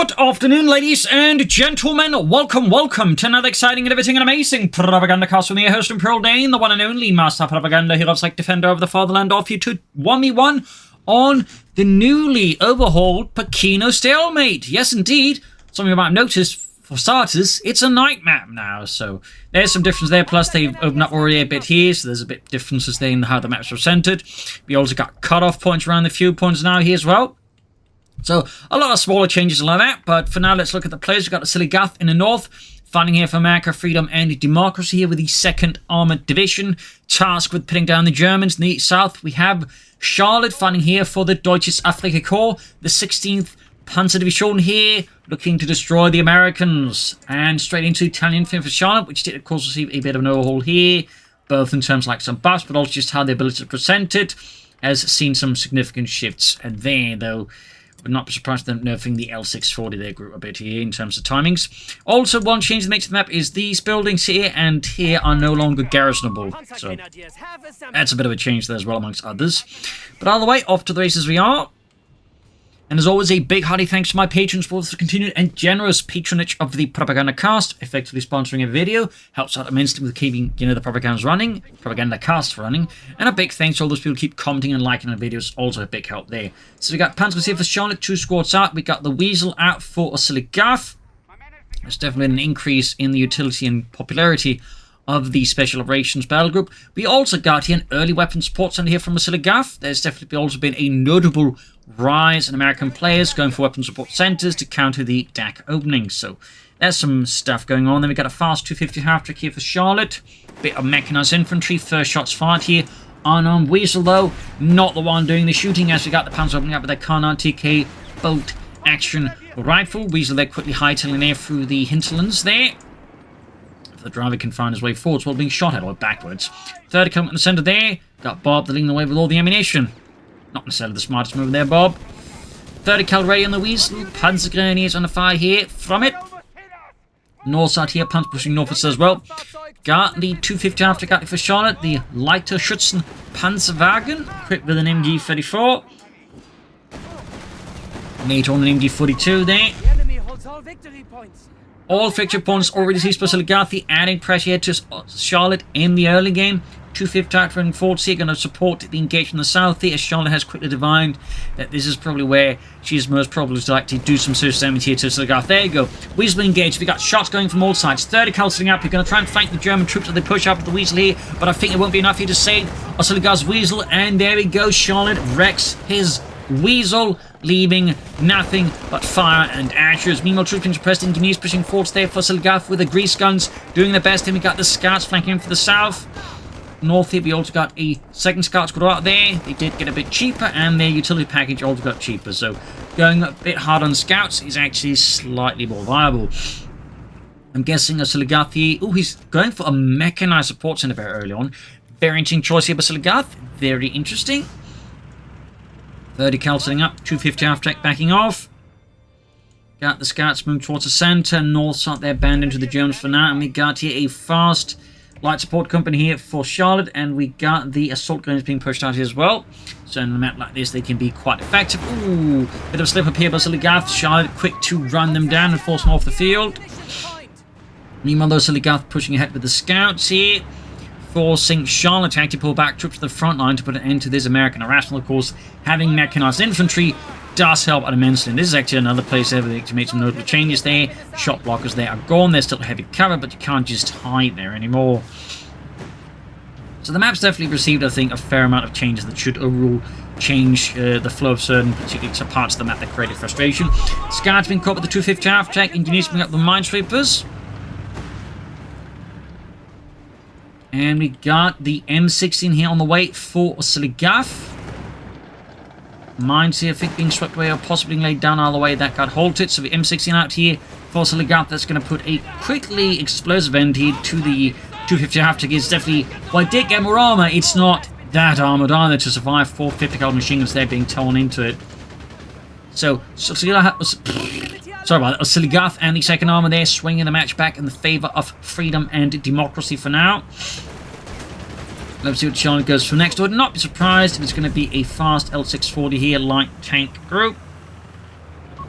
Good afternoon, ladies and gentlemen. Welcome to another exciting and everything and amazing Propagandacast with me, your host Imperial Dane, the one and only Master Propaganda Heroes like Defender of the Fatherland, off you to 1v1 on the newly overhauled Pachino Stalemate. Yes, indeed. Something you might have noticed, for starters, it's a night map now, so there's some difference there. Plus, they've opened up already a bit here, so there's a bit differences there in how the maps are centered. We also got cut-off points around the few points now here as well. So, a lot of smaller changes like that, but for now, let's look at the players. We've got Oziligath in the north, fighting here for America, freedom, and democracy here with the 2nd Armored Division, tasked with putting down the Germans. In the south, we have Charlotte fighting here for the Deutsches Afrika Korps, the 16th Panzer Division here, looking to destroy the Americans. And straight into Italian Infantry for Charlotte, which did, of course, receive a bit of an overhaul here, both in terms of like some buffs, but also just how the ability to present it has seen some significant shifts. And there, though, would not be surprised them nerfing the L640 there group a bit here in terms of timings. Also, one change that makes the map is these buildings here and here are no longer garrisonable. So that's a bit of a change there as well, amongst others. But either way, off to the races we are. And as always, a big hearty thanks to my patrons for the continued and generous patronage of the Propagandacast, effectively sponsoring a video. Helps out immensely with keeping, the Propagandacast running. And a big thanks to all those people who keep commenting and liking our videos. Also a big help there. So we got Panzers here for Charlotte, 2 squads out. We got the Weasel out for Oziligath. There's definitely an increase in the utility and popularity of the Special Operations Battle Group. We also got here an early weapon support center here from Oziligath. There's definitely also been a notable rise in American players going for weapon support centers to counter the DAK openings. So there's some stuff going on. Then we got a fast 250 half-track here for Charlotte. Bit of mechanized infantry. First shots fired here. Unarmed Weasel, though, not the one doing the shooting, as we got the Panzers opening up with their Car-9 TK bolt action rifle. Weasel there quickly hightailing there through the hinterlands there. The driver can find his way forwards while being shot at or backwards. Third coming in the center there. Got Bob leading the way with all the ammunition. Not necessarily the smartest move there, Bob. 30 cal ready on the Weasel. Panzer Grenadiers on the fire here from it. North side here, Panzer pushing northwards as well. Got the 250 after got it for Charlotte. The lighter Schützen Panzerwagen, equipped with an MG34. Later on an MG42 there. The enemy holds all victory points. All victory points already seized by Oziligath, adding pressure here to Charlotte in the early game. 250 Artillery and forwards here going to support the engagement in the south here, as Charlotte has quickly divined that this is probably where she's most probably to like to do some serious damage here to Oziligath. There you go. Weasel engaged. We got shots going from all sides. 30 cal sitting up. You're going to try and flank the German troops as they push up with the Weasel here, but I think it won't be enough here to save Oziligath's Weasel. And there we go. Charlotte wrecks his Weasel, leaving nothing but fire and ashes. Meanwhile, troops being suppressed. Engineers pushing forwards there for Oziligath with the grease guns, doing their best. And we got the scouts flanking in for the south. North here, we also got a second scout squad out there. They did get a bit cheaper, and their utility package also got cheaper. So going a bit hard on scouts is actually slightly more viable. I'm guessing Oziligath here. Oh, he's going for a mechanized support center very early on. Very interesting choice here by Oziligath. Very interesting. 30 cal setting up, 250 half-track backing off. Got the scouts moving towards the center. North side there, banned into the Germans for now. And we got here a fast light support company here for Charlotte. And we got the assault grenades being pushed out here as well. So in a map like this, they can be quite effective. Ooh, bit of a slip up here by Oziligath. Charlotte quick to run them down and force them off the field. Meanwhile, though, Oziligath pushing ahead with the scouts here, forcing Charlotte to actually pull back troops to the front line to put an end to this American harassment. Of course, having mechanized infantry does help out immensely. And this is actually another place where they make some notable changes there. Shot blockers there are gone. There's still heavy cover, but you can't just hide there anymore. So the map's definitely received, I think, a fair amount of changes that should overall change the flow of certain particular parts of the map that created frustration. Scouts being caught with the 250 half-track. Engineers picking up the minesweepers. And we got the M16 here on the way for Oziligath. Mines here, I think, being swept away or possibly laid down all the way. That got halted. So the M16 out here for Oziligath. That's going to put a quickly explosive end here to the 250 half-track. It's definitely, while it did get more armor, it's not that armored either to survive 450 cal machine guns there being torn into it. So Oziligath and the second armor there swinging the match back in the favor of freedom and democracy for now. Let's see what Charlotte goes for next. I would not be surprised if it's going to be a fast L640 here, light tank group.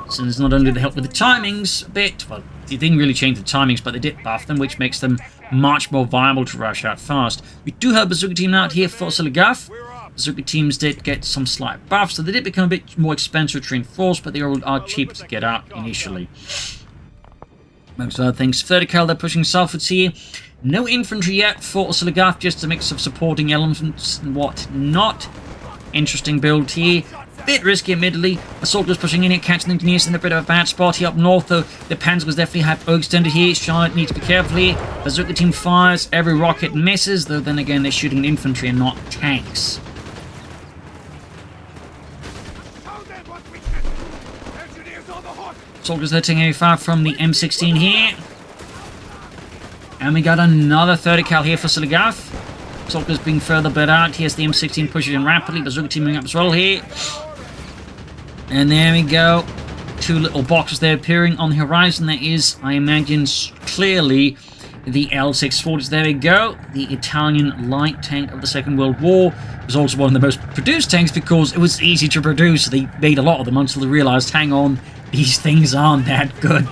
Since not only did they help with the timings a bit, well, they didn't really change the timings, but they did buff them, which makes them much more viable to rush out fast. We do have Bazooka Team out here for Oziligath. Bazooka teams did get some slight buffs, so they did become a bit more expensive to reinforce, but they are cheap to get out initially. Most other things, 30 cal, they're pushing southwards here. No infantry yet for Oziligath, just a mix of supporting elements and whatnot. Interesting build here. Bit risky, admittedly. Assault was pushing in here, catching the engineers in a bit of a bad spot here up north, though. The Panzers definitely have overextended here. Charlotte needs to be careful here. Bazooka team fires, every rocket misses, though then again they're shooting infantry and not tanks. Soldiers letting a fire from the M16 here. And we got another 30 cal here for Oziligath. Soldiers being further bit out. Here's the M16 pushing in rapidly. Bazooka teaming up as well here. And there we go. Two little boxes there appearing on the horizon. That is, I imagine, clearly the L640s. There we go. The Italian light tank of the Second World War. It was also one of the most produced tanks because it was easy to produce. They made a lot of them until they realized, hang on, these things aren't that good.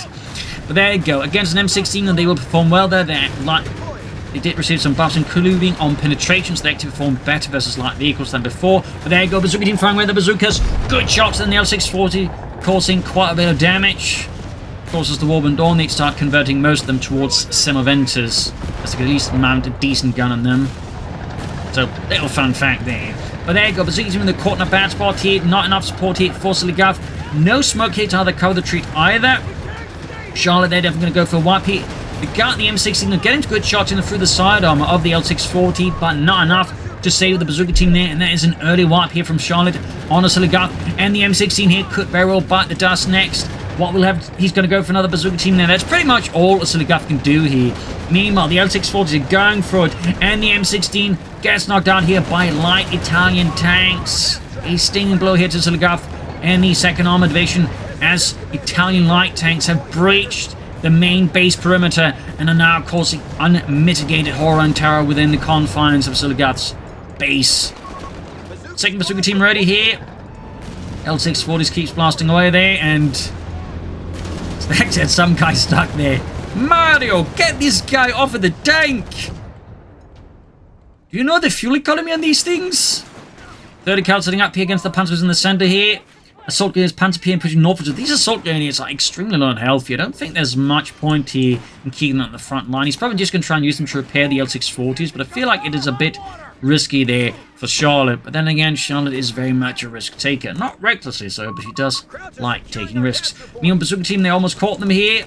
But there you go. Against an M16, and they will perform well there. They did receive some buffs, including on penetration, so they actually performed better versus light vehicles than before. But there you go, Bazooka team firing with the bazookas. Good shots in the L640, causing quite a bit of damage. Of course, as the war went on, they'd start converting most of them towards Semoventers, as they could at least mount a decent gun on them. So, little fun fact there. But there you go, Bazooka team in the caught in a bad spot here. Not enough support here for Oziligath. No smoke here to either cover the retreat either. Charlotte, they're definitely going to go for a wipe here. We got the M16, they're getting good shots in through the side armor of the L640, but not enough to save the Bazooka team there, and that is an early wipe here from Charlotte on Oziligath, and the M16 here could very well bite the dust next. What we'll have, he's going to go for another Bazooka team there. That's pretty much all Oziligath can do here. Meanwhile, the L640s are going for it, and the M16 gets knocked out here by light Italian tanks. A stinging blow here to Oziligath and the 2nd Armored Division, as Italian light tanks have breached the main base perimeter and are now causing unmitigated horror and terror within the confines of Oziligath's base. 2nd Bazooka team ready here. L640s keeps blasting away there, and there's some guy stuck there. Mario, get this guy off of the tank! Do you know the fuel economy on these things? 30 cal setting up here against the Panzers in the center here. Assault Grenadiers, Panzer PM pushing northwards. These Assault Grenadiers are extremely low on health here. I don't think there's much point here in keeping them at the front line. He's probably just going to try and use them to repair the L640s, but I feel like it is a bit risky there for Charlotte. But then again, Charlotte is very much a risk taker. Not recklessly so, but she does like taking risks. Meanwhile, Bazooka team, they almost caught them here.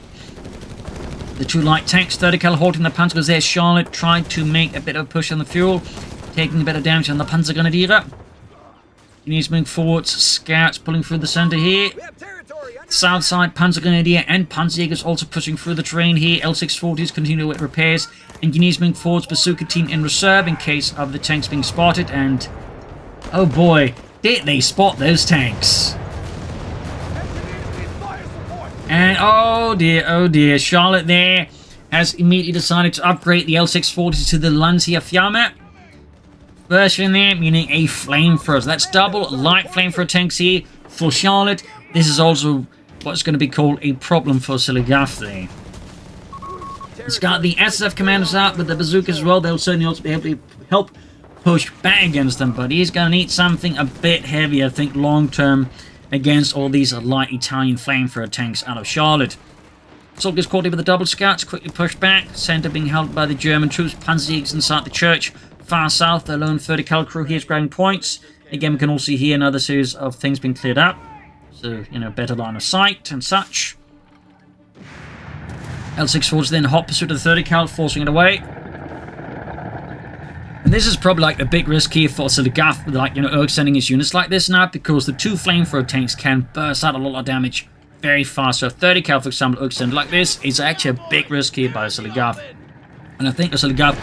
The two light tanks, 30 cal halting the Panzers there. Charlotte tried to make a bit of a push on the fuel, taking a bit of damage on the Panzer Grenadier. He needs moving forwards. Scouts pulling through the center here. South side, Panzer Grenadier and Panzerjägers also pushing through the terrain here. L640s continue with repairs. Engineers moving forwards. Bazooka team in reserve in case of the tanks being spotted. And oh boy, did they spot those tanks! And oh dear, Charlotte there has immediately decided to upgrade the L640s to the Lancia Fiamme version there, meaning a flamethrower. So that's double light flamethrower tanks here for Charlotte. This is also what's going to be called a problem for Oziligath there. It's got the USF commanders out with the bazookas as well. They'll certainly also be able to help push back against them, but he's going to need something a bit heavier, I think, long term against all these light Italian flamethrower tanks out of Charlotte. Soldiers caught here with the double scouts, quickly pushed back. Center being held by the German troops. Panzerjägers inside the church. Far south, the lone 30 cal crew here is grabbing points. Again, we can also hear another series of things being cleared up. So, you know, better line of sight and such. L640s then hot pursuit of the 30 cal, forcing it away. And this is probably like the big risk here for Oziligath, like, you know, extending his units like this now, because the two flamethrower tanks can burst out a lot of damage very fast. So 30 cal, for example, extended like this is actually a big risk here by Oziligath. And I think Oziligath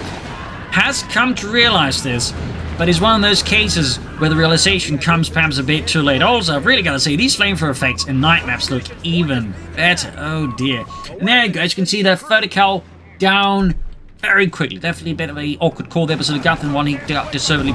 has come to realize this, but it's one of those cases where the realization comes perhaps a bit too late. Also, I've really got to say, these flamethrower effects in night maps look even better. Oh dear. And there you go, as you can see there, 30 cal down very quickly. Definitely a bit of an awkward call there, but Oziligath and one he got deservedly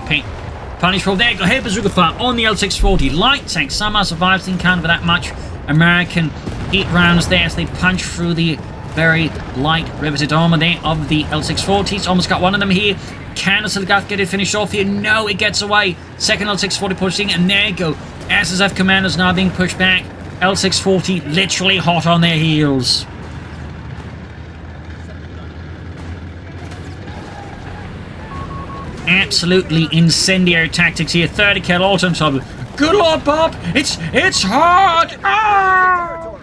punished for. There you go, heavy bazooka fire on the L640. Light tank somehow survives the encounter for that much. American heat rounds there as they punch through the very light riveted armor there of the L640s. Almost got one of them here. Can Oziligath get it finished off here? No, it gets away. Second L640 pushing, and there you go. SSF commanders now being pushed back. L640 literally hot on their heels. Absolutely incendiary tactics here. 30 kill all time trouble. Good lord, Bob! It's hard! Ah!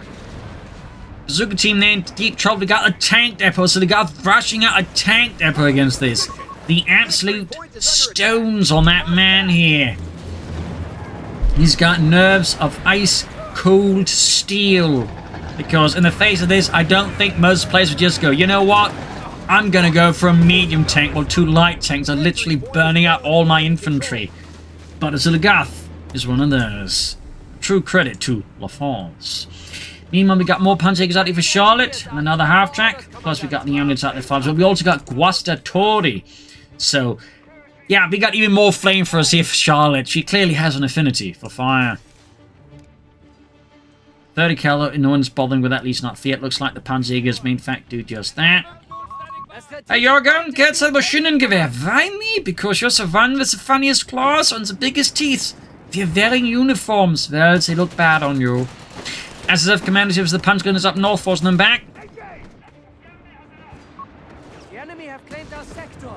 Bazooka team there in deep trouble. We got a tank depot, so they got rushing out a tank depot against this. The absolute stones on that man here. He's got nerves of ice cold steel. Because in the face of this, I don't think most players would just go, you know what? I'm gonna go for a medium tank while 2 light tanks are literally burning out all my infantry. But Oziligath is one of those. True credit to La France. Meanwhile, we got more Panzers out here for Charlotte and another half-track. Plus, we got the units out there for us. But we also got Guastatori. So, yeah, we got even more flamethrowers here for Charlotte. She clearly has an affinity for fire. 30 calo, no one's bothering with that, at least not Fiat. Looks like the Panzers may in fact do just that. Hey, Jorgen, geht's ein Maschinengewehr? Why me? Because you're the one with the funniest claws and the biggest teeth. If you're wearing uniforms, well, they look bad on you. SSF commanders gives the punch gunners up north, forcing them back. The enemy have claimed our sector.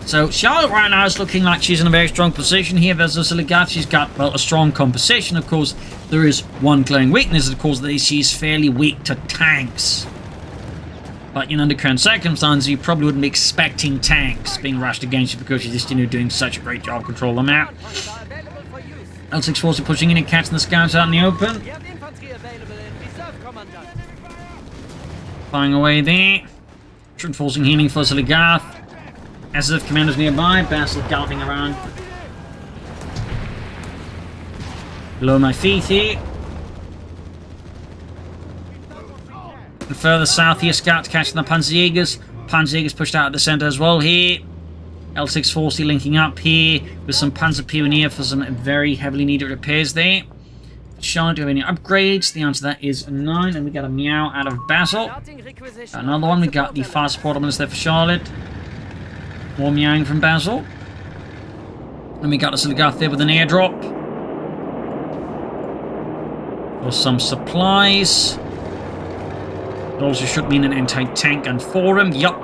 So Charlotte right now is looking like she's in a very strong position here versus Oziligath. She's got, well, a strong composition. Of course, there is one glaring weakness. Of course, that she's fairly weak to tanks. But, you know, under current circumstances, you probably wouldn't be expecting tanks being rushed against you because she's just, you know, doing such a great job controlling them out. L640 pushing in and catching the scouts out in the open. Flying away there. Forcing healing for Oziligath. SSF commanders nearby. Basil galloping around. Below my feet here. And further south here, scouts catching the Panzerjägers. Panzerjägers pushed out at the center as well here. L640 linking up here with some Panzer Pioneer for some very heavily needed repairs there. Charlotte, do we have any upgrades? The answer to that is 9, and we got a meow out of Basil. Another one, we got the fast support ordnance there for Charlotte. More meowing from Basil. And we got a Oziligath there with an airdrop. For some supplies. It also should mean an anti-tank and forum. Yup.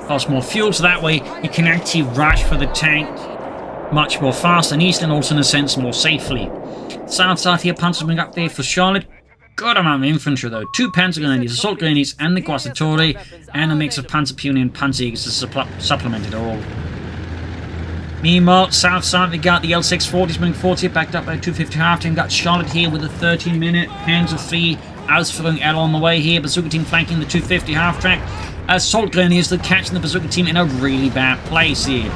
Cost more fuel, so that way you can actually rush for the tank much more fast and easily, and also in a sense more safely. South here, Panzers bring up there for Charlotte. Good amount of infantry though. 2 Panzer Grenadiers, Assault Grenadiers, and the Guastatori, and a mix of Panzer Pioneer and Panzerjägers to supplement it all. Meanwhile, south side we got the L640s bringing 40 backed up by 250 half team. Got Charlotte here with a 13-minute Panzer III Ausführung L on the way here. Bazooka team flanking the 250 half track. Assault Grenadiers are catching the Bazooka team in a really bad place here.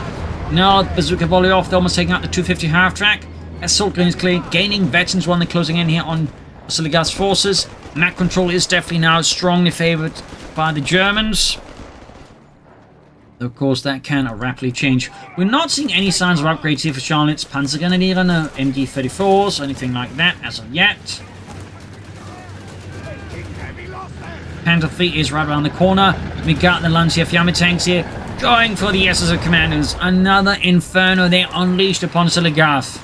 Now, Bazooka volley off, they're almost taking out the 250 half track. Assault Grenadiers clear, gaining veterans while they're closing in here on Oziligath's forces. Map control is definitely now strongly favored by the Germans. Of course, that can rapidly change. We're not seeing any signs of upgrades here for Charlotte's Panzer Grenadier, no MG34s or anything like that as of yet. Panther Fleet is right around the corner. We got the Lancia Fiamme tanks here going for the SSF commanders. Another Inferno there unleashed upon Oziligath.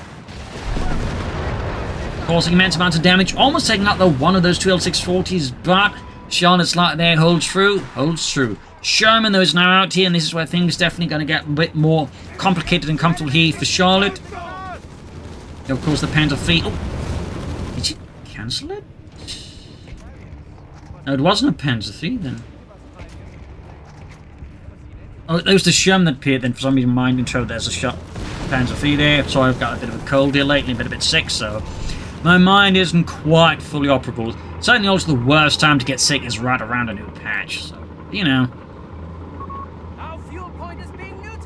Causing immense amounts of damage, almost taking out the one of those 2 L640s, but Charlotte's light there holds true. Sherman, though, is now out here, and this is where things definitely going to get a bit more complicated and comfortable here for Charlotte. And of course, the Panther Fleet. Oh, did she cancel it? No, it wasn't a Panzer III then. Oh, it was the Sherman that appeared then. For some reason, my mind intro there's a shot Panzer III there. Sorry, I've got a bit of a cold here lately, been a bit sick, so my mind isn't quite fully operable. Certainly, also the worst time to get sick is right around a new patch. So, you know.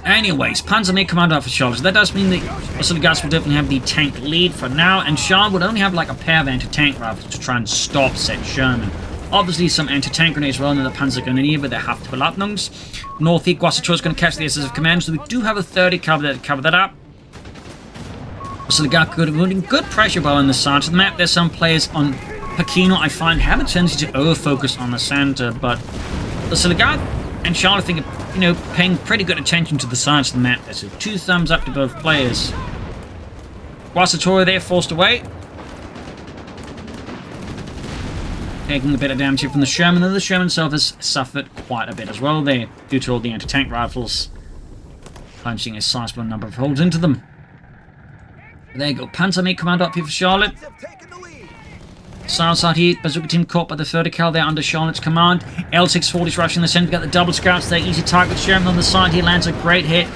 Anyways, Panzer may command out for Charlotte. So that does mean that Oziligath will definitely have the tank lead for now, and Charlotte would only have like a pair of anti-tank rifles to try and stop said Sherman. Obviously, some anti-tank grenades well in the Panzer Grenadier, but they have to Beladnungs. North here, Guastator is going to catch the SSF command, so we do have a 30 cover there to cover that up. Oziligath putting good pressure bar on the side of the map. There's some players on Pachino I find have a tendency to over-focus on the center, but Oziligath and Charlotte, I think, are, you know, paying pretty good attention to the sides of the map. So 2 thumbs up to both players. Guasatora there forced away. Taking a bit of damage here from the Sherman, though the Sherman itself has suffered quite a bit as well there, due to all the anti-tank rifles punching a sizable number of holes into them. There you go, Panzer command up here for Charlotte. South side here, Bazooka team caught by the 30 cal there under Charlotte's command. L640s rushing the center, we got the double scouts there, easy target. Sherman on the side here lands a great hit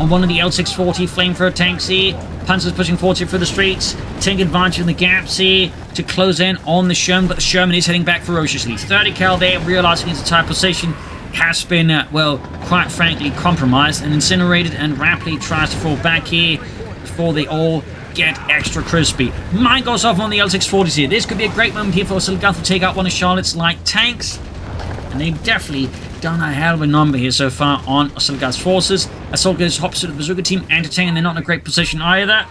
on one of the L640 Flamethrower tanks here. Panzers pushing forward here through the streets, taking advantage of the gaps here to close in on the Sherman, but the Sherman is heading back ferociously. 30 cal there, realizing his entire position has been, well, quite frankly, compromised and incinerated, and rapidly tries to fall back here before they all get extra crispy. Mine goes off on the L640s here. This could be a great moment here for Oziligath to take out one of Charlotte's light tanks, and they've definitely done a hell of a number here so far on Oziligath's forces. Assault goes hops to the Bazooka team, anti-tank, and they're not in a great position either.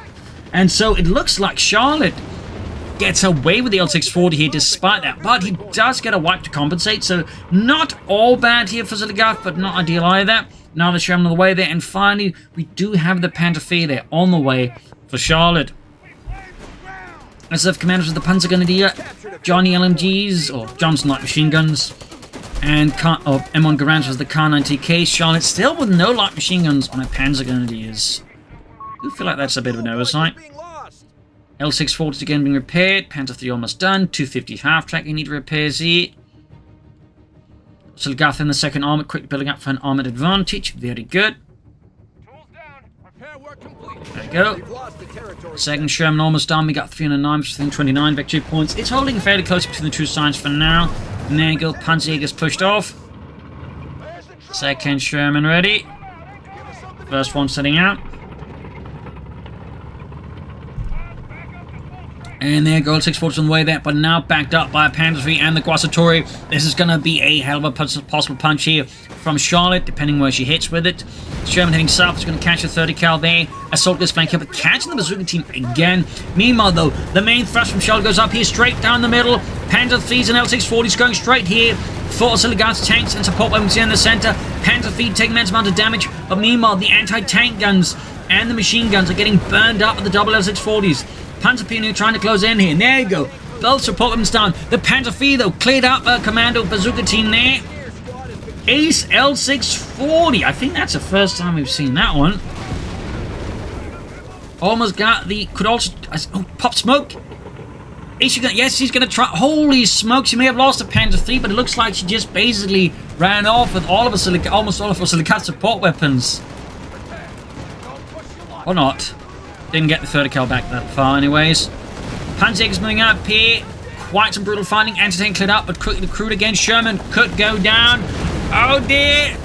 And so it looks like Charlotte gets away with the L640 here despite that, but he does get a wipe to compensate, so not all bad here for Oziligath, but not ideal either. Now the Sherman on the way there, and finally we do have the Panzers there on the way for Charlotte. USF commanders with the Panzergrenadier, Johnny LMGs, or Johnson light machine guns, and M1 Garands was the K9TK. Charlotte still with no light machine guns on her Panzergrenadiers. I do feel like that's a bit of an oversight. L640 again being repaired. Panzer 3 almost done. 250 half-track you need repairs here. Oziligath in the second armoured, quickly building up for an armoured advantage. Very good. There we go. Second Sherman almost done. We got 309 within 29 victory points. It's holding fairly close between the two sides for now. And there you go. Panzerjäger's pushed off. Second Sherman ready. First one setting out. And there goes 640 on the way there, but now backed up by Panzer 3 and the Guasatora. This is going to be a hell of a possible punch here from Charlotte, depending where she hits with it. Sherman heading south is going to catch a 30 cal there. Assault goes flank up, but catching the Bazooka team again. Meanwhile, though, the main thrust from Charlotte goes up here, straight down the middle. Panzer 3s and L640s going straight here for Oziligath's tanks and support weapons here in the center. Panzer 3 taking immense amount of damage, but meanwhile, the anti-tank guns and the machine guns are getting burned up with the double L640s. Panzer Pino trying to close in here. There you go. Both support weapons down. The Panzer V, though, cleared up a Commando Bazooka team there. Ace L640. I think that's the first time we've seen that one. Almost got the... Could also... Oh, pop smoke. Is she gonna... Yes, she's going to try... Holy smoke. She may have lost a Panzer V, but it looks like she just basically ran off with all of almost all of Oziligath's support weapons. Or not. Didn't get the 30 cal back that far anyways. Panzerjäger's moving up here. Quite some brutal fighting. Anti-tank cleared up, but quickly recruit again. Sherman could go down. Oh dear.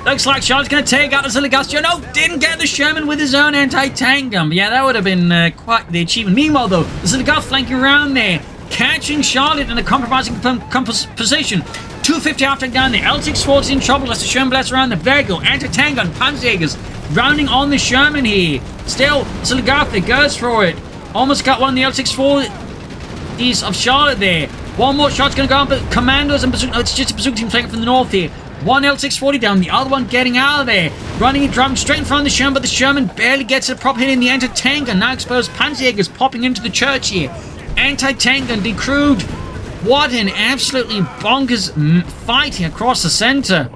Looks like Charlotte's going to take out the Oziligath. No, didn't get the Sherman with his own anti-tank gun. But yeah, that would have been quite the achievement. Meanwhile, though, the Oziligath flanking around there, catching Charlotte in a compromising position. 250 after down there. L640's in trouble as the Sherman blasts around the vehicle. Anti-tank gun, Panzerjäger's rounding on the Sherman here. Still, Oziligath goes for it. Almost got one of the L640s of Charlotte there. One more shot's going to go on, but Commandos and Bazooka... No, it's just a Bazooka team flanking from the north here. One L640 down, the other one getting out of there. Running and driving straight in front of the Sherman, but the Sherman barely gets a proper hit in the anti-tank gun. Now exposed Panzerjäger's popping into the church here. Anti-tank gun decrewed. What an absolutely bonkers fight here across the center.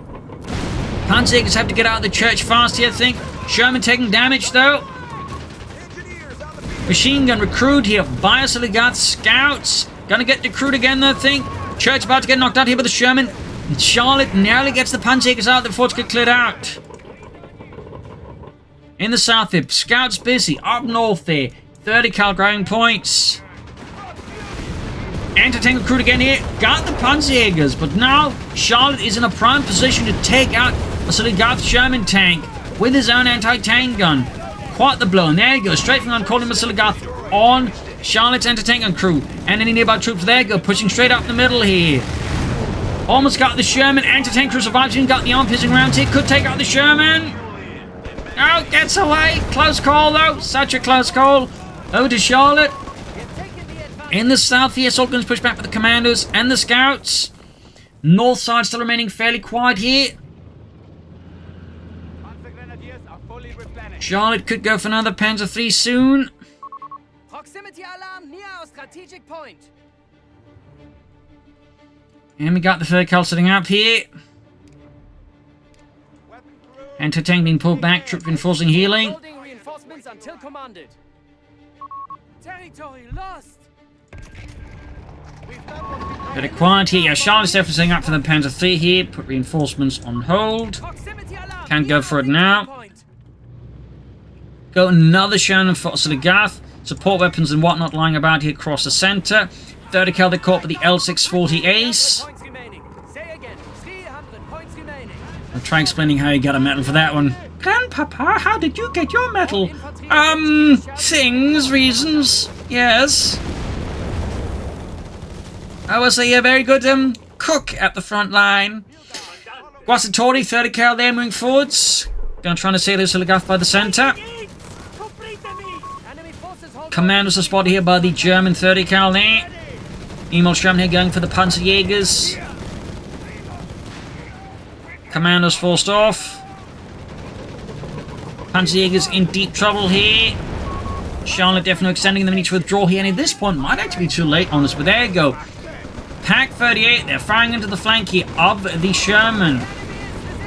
Panzerjägers have to get out of the church fast here, I think. Sherman taking damage, though. Machine gun recruit here by Oziligath scouts. Gonna get recruit again, I think. Church about to get knocked out here by the Sherman. And Charlotte nearly gets the Panzerjägers out before it's get cleared out. In the south there, scouts busy. Up north there, 30 cal grabbing points. Anti-tank recruit again here. Got the Panzerjägers, but now Charlotte is in a prime position to take out Oziligath's Sherman tank with his own anti-tank gun. Quite the blow, and there you go, straight from calling Oziligath on Charlotte's anti-tank gun crew. And any nearby troops, there you go, pushing straight up the middle here. Almost got the Sherman, anti-tank crew survives, and got the arm piercing rounds here, could take out the Sherman. Oh, gets away, close call though, such a close call. Over to Charlotte. We're taking the advantage. In the south here, assault guns push back with the commandos and the scouts. North side still remaining fairly quiet here. Panzer Grenadiers are fully replenished. Charlotte could go for another Panzer 3 soon. Proximity alarm near our strategic point. And we got the third cal setting up here. Weapon crew. Anti-tank being pulled back, troop reinforcing healing. Holding reinforcements until commanded. Territory lost. We've done what we can. Bit of quiet here. Yeah, Charlotte's definitely setting up for the Panzer 3 here. Put reinforcements on hold. Proximity alarm. Can't near go for our it now. victory point. Got another Shannon for Oziligath. Support weapons and whatnot lying about here across the center. 30 cal they caught with the L640 Ace. Points remaining. Say again. 300 points remaining. I'll try explaining how you got a medal for that one. Grandpapa, how did you get your medal? Things, reasons, yes. I was a very good cook at the front line. Guasatori, 30 cal there moving forwards. Gonna try to sail Oziligath by the center. Enemy forces hold. Commandos are spotted here by the German 30 cal there. Emil Schramm here going for the Panzerjägers. Commandos forced off. Panzerjägers in deep trouble here. Charlotte definitely extending them, need to withdraw here, and at this point might actually be too late on this, but there you go. Pack 38, they're firing into the flank here of the Sherman.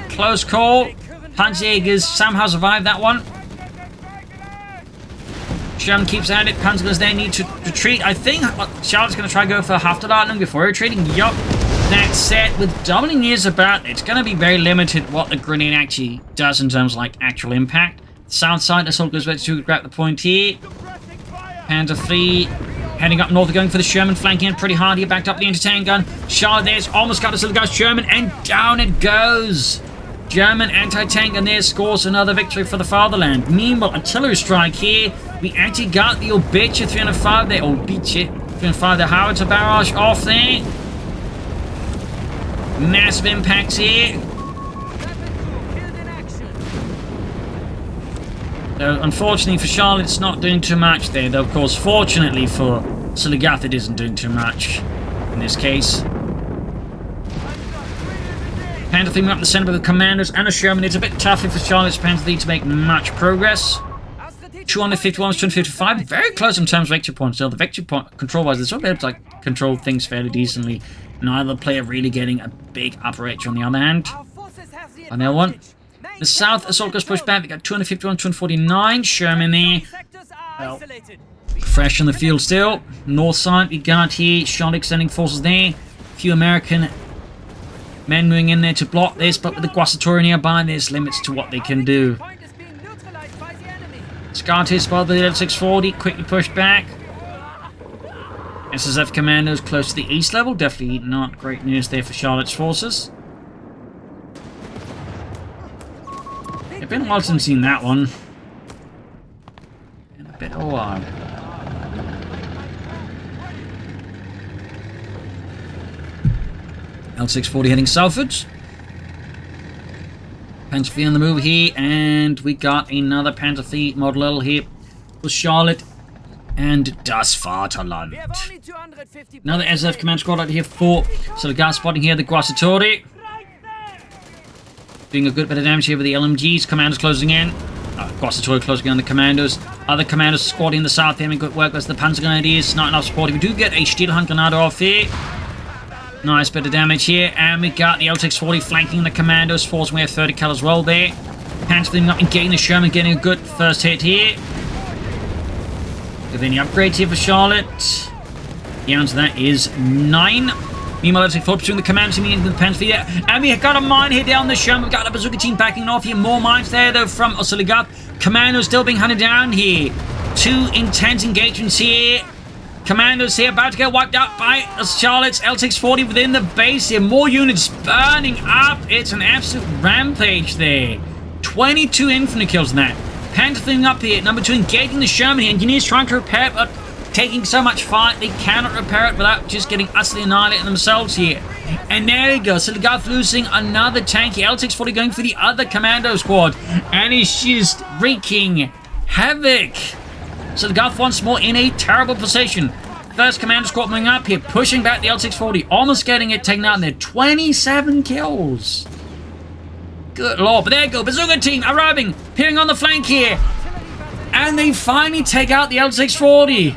Close call. Panzerjägers somehow survived that one. Sherman keeps at it. Panzers they need to retreat. I think Charlotte's going to try to go for Haftadardung before retreating. Yup. That set with doubling years about, it's going to be very limited what the grenade actually does in terms of like actual impact. South side, assault goes back to grab the point here. Panzer 3 heading up north, going for the Sherman, flanking in pretty hard here, backed up the anti-tank gun. Charlotte there's almost got us guy's Sherman, and down it goes. German anti-tank, and there scores another victory for the fatherland. Meanwhile, artillery strike here. We actually got the Obitcha 305 there. Obitcha 305, the howitzer barrage off there. Massive impacts here. So, unfortunately for Charlotte, it's not doing too much there. Though, of course, fortunately for Oziligath, it isn't doing too much in this case. Panzer 3 up the center with the commandos and a Sherman. It's a bit tougher for Charlotte's Panzer 3 to make much progress. 251 to 255, very close in terms of victory points. So the victory point control-wise, they're sort of able to like control things fairly decently. Neither player really getting a big upper edge on the other hand. On the other one, the south assault goes pushed back. We got 251, 249. Sherman there. Well, fresh in the field still. North side we got here. Charlotte extending forces there. A few American men moving in there to block this, but with the Guasatori nearby, there's limits to what they can do. Scar hit by the L640, quickly pushed back. SSF commandos close to the east level, definitely not great news there for Charlotte's forces. It's been a while since I've seen that one. In a bit of a while. L640 heading southwards. Panzer 3 on the move here, and we got another Panzer 3 Model L here with Charlotte and Das Vaterland. Another SF command squad out here for Oziligath, spotting here the Guasatori. Doing a good bit of damage here with the LMGs. Commandos closing in. Guasatori closing in on the commandos. Other commandos squatting in the south here, having good work with the Panzer Grenadiers. Not enough support. We do get a Stielhandgranate off here. Nice bit of damage here, and we got the L640 flanking the commandos, forcing we have 30 cal as well there. Panzer not engaging the Sherman, getting a good first hit here. With any upgrades here for Charlotte? The answer to that is 9. Meanwhile, L640 pursuing the commandos, meeting with the Panzer here, and we got a mine here down the Sherman. We've got a bazooka team backing off here. More mines there though from Oziligath. Commandos still being hunted down here. 2 intense engagements here. Commandos here about to get wiped out by Charlotte's L640 within the base here. More units burning up. It's an absolute rampage there. 22 infantry kills in that. Panzer thing up here. Number 2 engaging the Sherman here. Engineers trying to repair it, but taking so much fight they cannot repair it without just getting utterly annihilated themselves here. And there you go. Oziligath losing another tank here. L640 going for the other commando squad. And he's just wreaking havoc Oziligath once more in a terrible position. First Commander Squad moving up here, pushing back the L640, almost getting it taken out in there. 27 kills. Good lord, but there you go. Bazooka team arriving, peering on the flank here. And they finally take out the L640.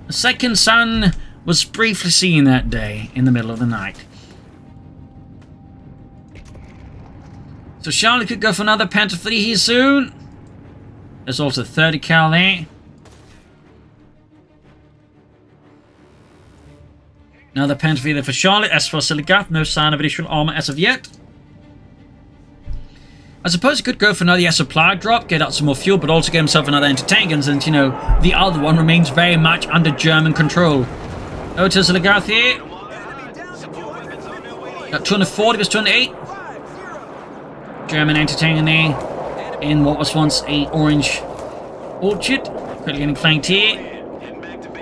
The second sun was briefly seen that day in the middle of the night. So Charlotte could go for another Panther fleet here soon. There's also 30 cal there. Another Panther fleet there for Charlotte. As for Oziligath, no sign of additional armor as of yet. I suppose he could go for another supply drop, get out some more fuel, but also get himself another anti-tank gun, since, you know, the other one remains very much under German control. Over to Oziligath here. Got 240 versus 208. German anti-tank in there, in what was once a orange orchard. Quickly getting flanked here.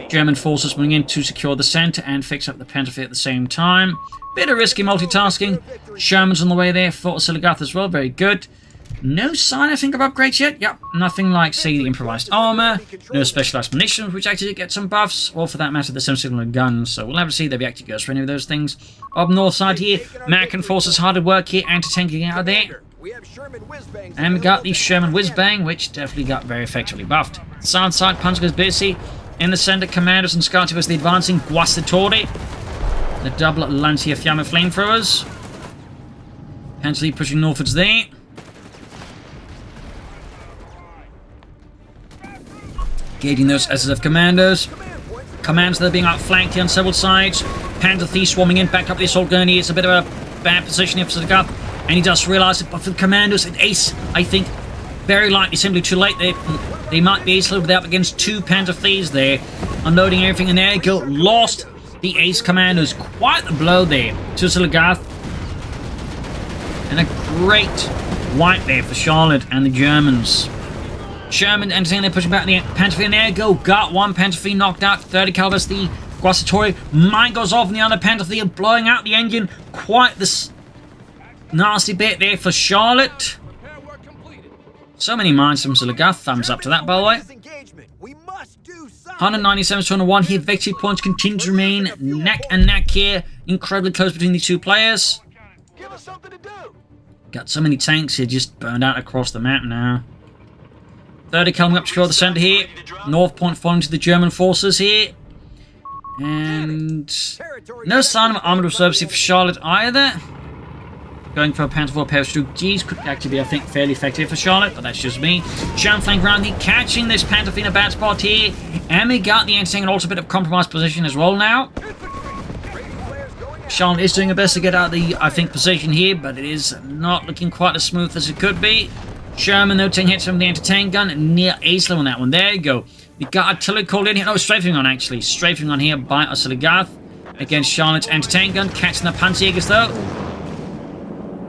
German forces moving in to secure the center and fix up the Panther at the same time. Bit of risky multitasking. Sherman's on the way there for Oziligath as well. Very good. No sign, I think, of upgrades yet. Yep, nothing like, say, the improvised armor. No specialized munitions, which actually get some buffs. Or, for that matter, the semi-signal guns. So we'll have to see if he actually goes for any of those things. Up north side here, American forces hard at work here, anti-tanking out of there. And we got the Sherman Whiz-Bang, which definitely got very effectively buffed. South side, Panzers busy. In the center, Commanders and Scouts as the advancing Guastatori. The double Lancia Fiamma Flamethrowers. Hensley pushing northwards there. Gauging those SSF commandos. Commands that are being outflanked here on several sides. Panther Thief swarming in, back up the assault gurney. It's a bit of a bad position here for Oziligath. And he does realize it, but for the commandos, an ace, I think, very likely simply too late. They might be ace loaded up against two Panther Thieves there. Unloading everything, and there you go. Lost the ace commandos. Quite the blow there to Oziligath. And a great wipe there for Charlotte and the Germans. Sherman entertaining, they're pushing back the Panther Fleet, and there you go. Got one Panther Fleet knocked out. 30 calibers, the Guastatori. Mine goes off in the other Panther Fleet, blowing out the engine. Quite this nasty bit there for Charlotte. So many mines from Oziligath. Thumbs up to that, by the way. 197 to 101 here. Victory points continue to remain neck and neck here. Incredibly close between the two players. Got so many tanks here just burned out across the map now. 30 coming up to secure the center here. North point falling to the German forces here. And no sign of armored reserves here for Charlotte either. Going for a Panther 4 parachute G's could actually be, I think, fairly effective for Charlotte, but that's just me. German flank round here, catching this Panther in a bad spot here. And we got the anti-tank and also a bit of compromised position as well now. Charlotte is doing her best to get out of the, I think, position here, but it is not looking quite as smooth as it could be. Sherman, though, taking hits from the anti-tank gun, near ace level on that one. There you go. We got artillery called in here. No, strafing on, actually. Strafing on here by Oziligath against Charlotte's anti-tank gun. Catching the Panzers, though.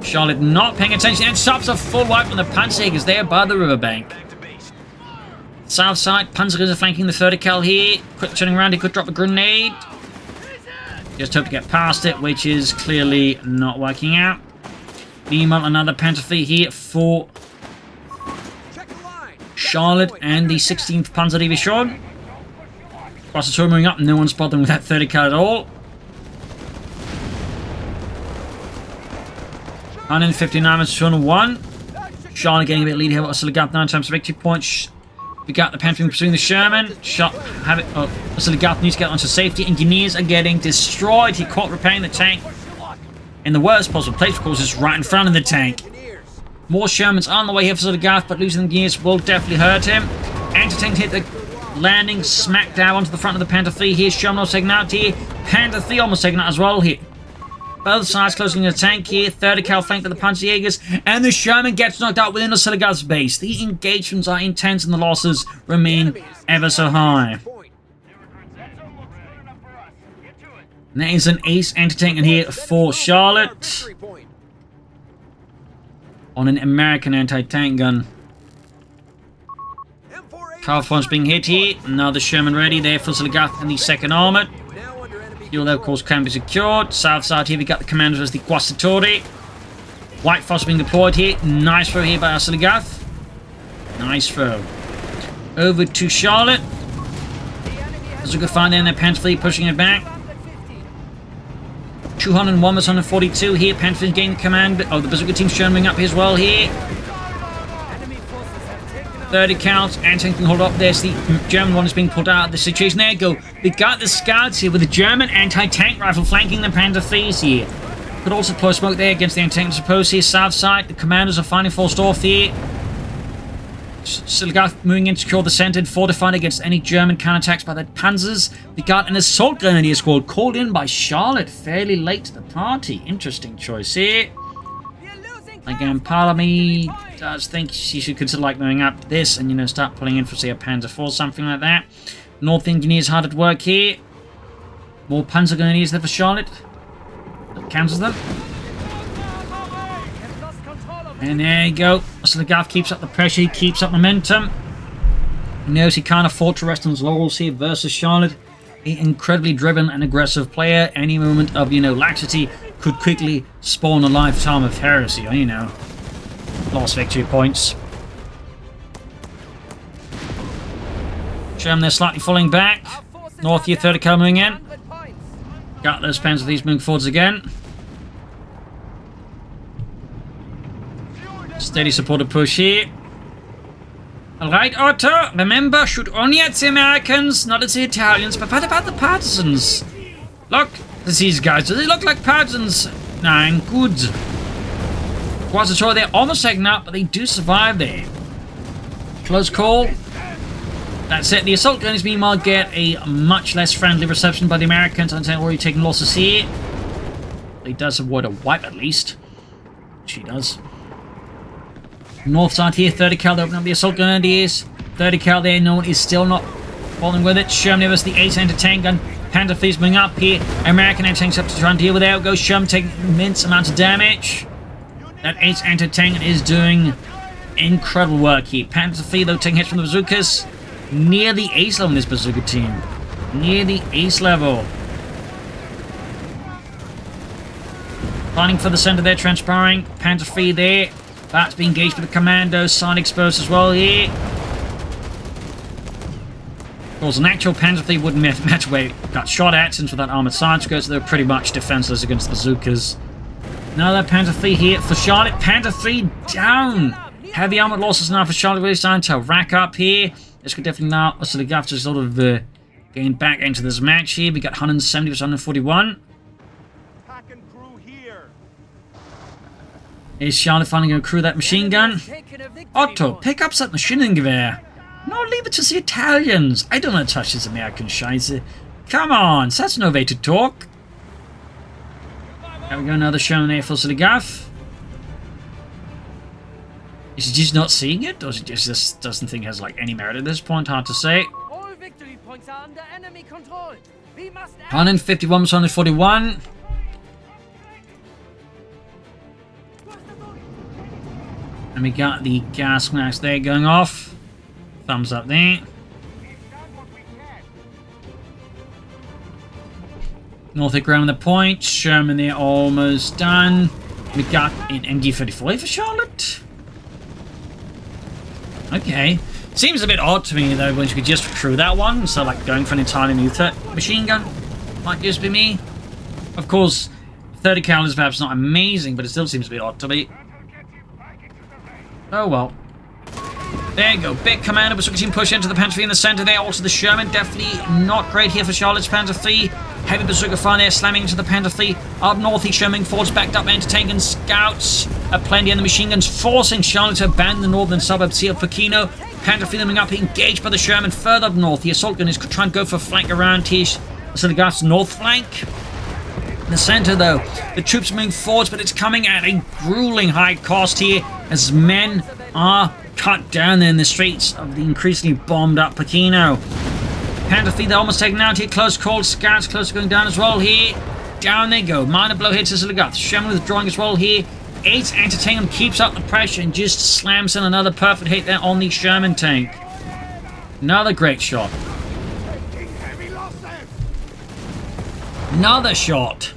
Charlotte not paying attention and stops a full wipe from the Panzers there by the riverbank. South side, Panzers are flanking the 30 cal here. Quick turning around, he could drop a grenade. Just hope to get past it, which is clearly not working out. Meanwhile, another Panther fleet here for Charlotte and the 16th Panzer Division. Guastatori moving up, no one's bothering with that 30 cal at all. 159 versus 201. Charlotte getting a bit lead here with Oziligath, 9 times victory points. We got the Panther pursuing the Sherman. Oziligath needs to get onto safety. Engineers are getting destroyed. He caught repairing the tank in the worst possible place, of course, is right in front of the tank. More Shermans on the way here for Oziligath, but losing the engineers will definitely hurt him. Anti-tank hit the landing, smack down onto the front of the Panther fleet here. Sherman almost taken out here. Panther fleet almost taken out as well here. Both sides closing the tank here. 30 cal flank to the Panzerjägers. And the Sherman gets knocked out within Oziligath's base. The engagements are intense and the losses remain ever so high. And that is an ace anti-tank in here for Charlotte. On an American anti-tank gun. Car fronts being hit here. Another Sherman ready there for Oziligath and the second armored. Fuel, of course, can be secured. South side here, we got the commanders as the Guastatori. White Frost being deployed here. Nice throw here by Oziligath. Nice throw. over to Charlotte. Bazooka fire there in their Panther fleet, pushing it back. 201 was 142 here. Panther fleet gaining command. Oh, the Bazooka team's showing up here as well here. 30 counts. Anti-tank can hold up there. So the German one is being pulled out of the situation. There you go. We got the scouts here with the German anti-tank rifle flanking the Panther fleets here. Could also deploy smoke there against the anti-tank suppose here. South side. The commanders are finally forced off here. Oziligath moving in to secure the center and fortified against any German counterattacks by the Panzers. We got an assault grenadier squad called in by Charlotte fairly late to the party. Interesting choice here. Again, part of me does think she should consider like moving up this and, you know, start pulling in for, say, a Panzer IV, something like that. North Engineers hard at work here. More Panzer Grenadiers there for Charlotte. That cancels them. And there you go. Oziligath keeps up the pressure, he keeps up momentum. He knows he can't afford to rest on his laurels here versus Charlotte. An incredibly driven and aggressive player. Any moment of, you know, laxity could quickly spawn a lifetime of heresy, or, you know, lost victory points. German, they're slightly falling back. North here, 30 coming in. Got those Panzer fleets moving forwards again. Steady supported push here. Alright, Otto, remember, shoot only at the Americans, not at the Italians. But what about the partisans? Look, these guys, do they look like partisans? Nein, good. Quasitore, they're almost taken out, but they do survive there. Close call. That's it. The assault gunners, meanwhile, get a much less friendly reception by the Americans until they're already taking losses here. He does avoid a wipe, at least. She does. North side here, 30 cal to open up the assault grenadiers. 30 cal there, no one is still not falling with it. Sherman gives us the 8 anti-tank gun. Panther fleet's moving up here. American anti-tanks up to try and deal with it. Goes Sherman taking immense amounts of damage. That 8 anti-tank is doing incredible work here. Panther fleet though taking hits from the bazookas. Near the ace level in this bazooka team. Near the ace level. Fighting for the center there, transpiring. Panther fleet there. That's being engaged with the commandos. Side exposed as well here. Of course, an actual Panzer fleet wouldn't match where it got shot at, since with that armored side skirts, they were pretty much defenseless against bazookas. Another Panther fleet here for Charlotte. Panther fleet down. Heavy armored losses now for Charlotte, really starting to rack up here. This could definitely now Oziligath to sort of gain back into this match here. We got 170 versus 141. Is Charlotte finally going to crew that machine gun? Otto, pick up that Maschinengewehr. No, leave it to the Italians. I don't want to touch this American Scheiße. Come on, that's no way to talk. There we go, another Sherman there for Oziligath. Is he just not seeing it? Or is he just doesn't think it has like any merit at this point? Hard to say. All victory points are under enemy control. We must 151 versus 141. And we got the gas mask there going off. Thumbs up there. Norfolk around the point. Sherman there almost done. We got an MG-34 for Charlotte. Okay. Seems a bit odd to me though when you could just crew that one. So like going for an entirely new machine gun might just be me. Of course, 30 cal is perhaps not amazing, but it still seems a bit odd to me. Oh well. There you go. Big commander bazooka team push into the Panther fleet in the center there. Also the Sherman. Definitely not great here for Charlotte's Panther fleet. Heavy bazooka fire there slamming into the Panther fleet. Up north, he's Sherman forwards backed up anti-tank and scouts. Plenty of the machine guns forcing Charlotte to abandon the northern suburbs here of Pachino. Panther fleet coming up, engaged by the Sherman further up north. The assault gunners could try and go for a flank around here. Oziligath's north flank. In the center though, the troops moving forwards, but it's coming at a grueling high cost here as men are cut down there in the streets of the increasingly bombed up Pachino. Panther fleet, they're almost taken out here. Close call. Scouts close to going down as well here. Down they go. Minor blow hits Oziligath. Sherman withdrawing as well here. 8 anti-tank keeps up the pressure and just slams in another perfect hit there on the Sherman tank. Another great shot. Another shot.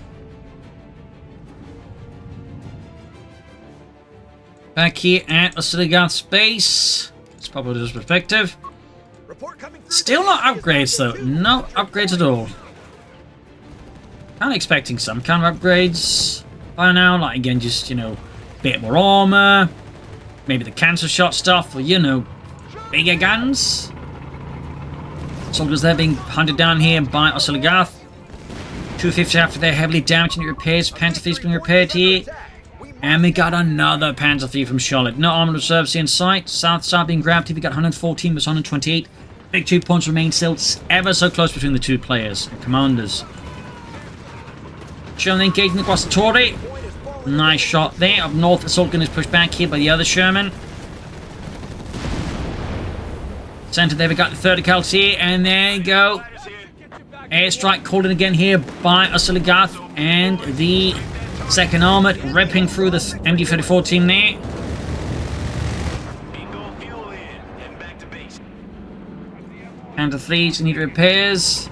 Back here at Oziligath's base. Let's pop out his perspective. Still not upgrades though. No upgrades at all. Kind of expecting some kind of upgrades by now. Like again, just, you know, a bit more armor. Maybe the cancer shot stuff, or, you know, bigger guns. Soldiers there being hunted down here by Oziligath. 250 after they're heavily damaged in repairs. Panzer Thief being repaired here. And we got another Panzer Thief from Charlotte. No armored reserves in sight. South being grabbed here. We got 114 versus 128. Big 2 points remain still ever so close between the two players and commanders. Sherman engaging across the Tory. Nice shot there. Up north, assault gun is pushed back here by the other Sherman. Center there, we got the 30 cals here, and there you go. Airstrike called in again here by Oziligath, and the second armored ripping through the MD-34 team there. Panzer Thieves need repairs.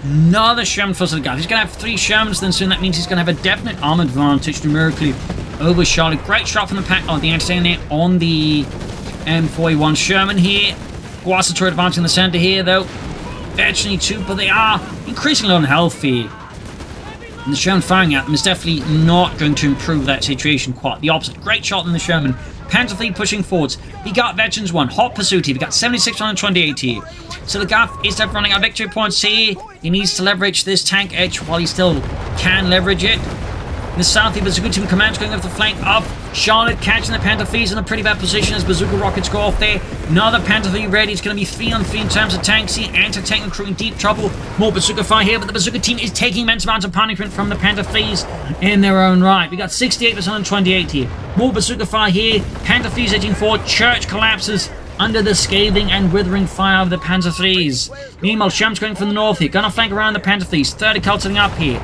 Another Sherman for Oziligath. He's going to have 3 Shermans, then soon that means he's going to have a definite armor advantage numerically over Charlotte. Great shot from the pack on the anti-tank there on the M41 Sherman here. Guasator advancing in the center here though. Virtually 2, but they are increasingly unhealthy. And the Sherman firing at them is definitely not going to improve that situation. Quite the opposite. Great shot in the Sherman. Panzer Fleet pushing forwards. We got Veterans 1. Hot pursuit here. We got 76 on 28 here. So the Gaff is definitely running out victory points here. He needs to leverage this tank edge while he still can leverage it. In the south, there's a good team of commands going over the flank of Charlotte, catching the Panther Thieves in a pretty bad position as bazooka rockets go off there. Another Panther Thief ready. It's going to be 3-on-3 in terms of tanks here. Anti-tank and crew in deep trouble. More bazooka fire here, but the bazooka team is taking immense amounts of punishment from the Panther Thieves in their own right. We got 68% on 28 here. More bazooka fire here. Panther Thieves edging forward. Church collapses under the scathing and withering fire of the Panzer Thieves. Meanwhile, Sham's going from the north here. Gonna flank around the Panther Thieves. 30 cals setting up here.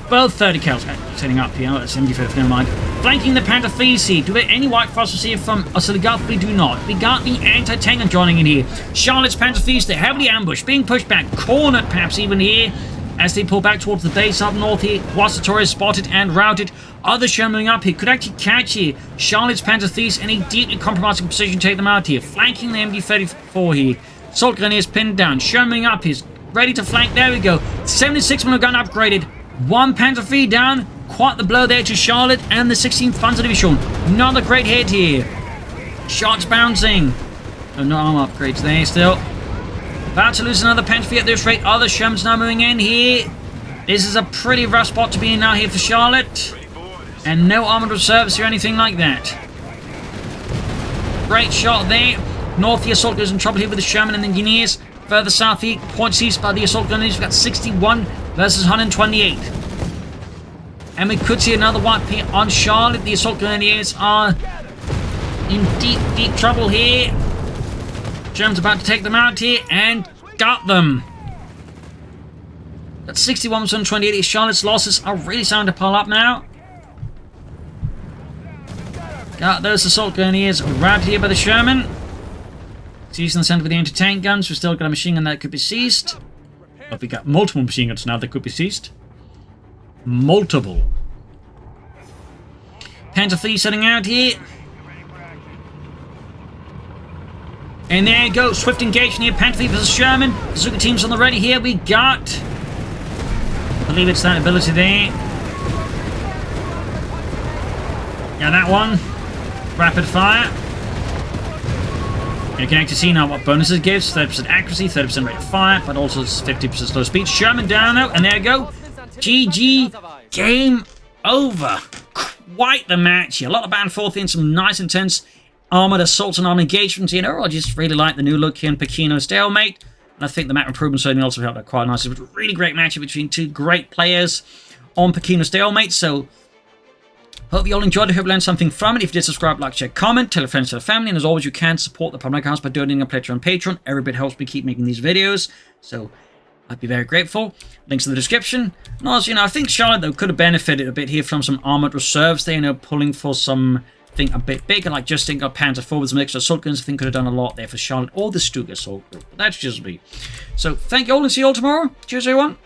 Both 30 cals setting up here. Oh, that's 75th, never mind. Flanking the Panther Thieves here. Do we have any white phosphorus here from Oziligath? We do not. We got the anti-tank joining in here. Charlotte's Panther Thieves, they're heavily ambushed, being pushed back, cornered perhaps even here, as they pull back towards the base up north here. Guasator is spotted and routed. Other Sherman up here could actually catch here Charlotte's Panther Thieves in a deeply compromising position to take them out here. Flanking the MD-34 here. Assault Grenadiers pinned down. Sherman up here, ready to flank. There we go. 76mm gun upgraded. 1 Panther Fleet down. Quite the blow there to Charlotte and the 16th Panzer Division. Another great hit here. Shots bouncing. Oh, no armor upgrades there still. About to lose another Panther Fleet at this rate. Other Shermans now moving in here. This is a pretty rough spot to be in now here for Charlotte. And no armored reserves or anything like that. Great shot there. North, the assault goes in trouble here with the Sherman and the Engineers. Further south here, points east by the assault gunners. We've got 61 versus 128. And we could see another wipe here on Charlotte. The assault grenadiers are in deep, deep trouble here. Germans about to take them out here and got them. That's 61 versus 128. Charlotte's losses are really starting to pile up now. Got those assault grenadiers grabbed here by the Sherman. Seized in the center with the anti-tank guns. We've still got a machine gun that could be seized. But we got multiple machine guns now that could be seized. Multiple. Panther Fleet setting out here. And there you go. Swift engagement here. Panther Fleet versus Sherman. Bazooka teams on the ready here. We got... I believe it's that ability there. Yeah, that one. Rapid fire. You can actually see now what bonuses it gives. 30% accuracy, 30% rate of fire, but also 50% slow speed. Sherman down now, and there you go. GG. Game over. Quite the match here. A lot of back and forth in some nice intense armored assaults and armored engagements. You know, I just really like the new look here in Pachino Stalemate. And I think the map improvements certainly also helped out quite nicely. It was a really great match between two great players on Pachino Stalemate. So, hope you all enjoyed it. Hope you learned something from it. If you did, subscribe, like, share, comment, tell your friends, tell your family. And as always, you can support the Propagandacaster by donating a pledge on Patreon. Every bit helps me keep making these videos. So, I'd be very grateful. Links in the description. And also, you know, I think Charlotte, though, could have benefited a bit here from some armored reserves there, you know, pulling for something a bit bigger, like just think of Panzer IV with some extra assault guns. I think could have done a lot there for Charlotte or the Stuga assault group. But that's just me. So, thank you all and see you all tomorrow. Cheers, everyone.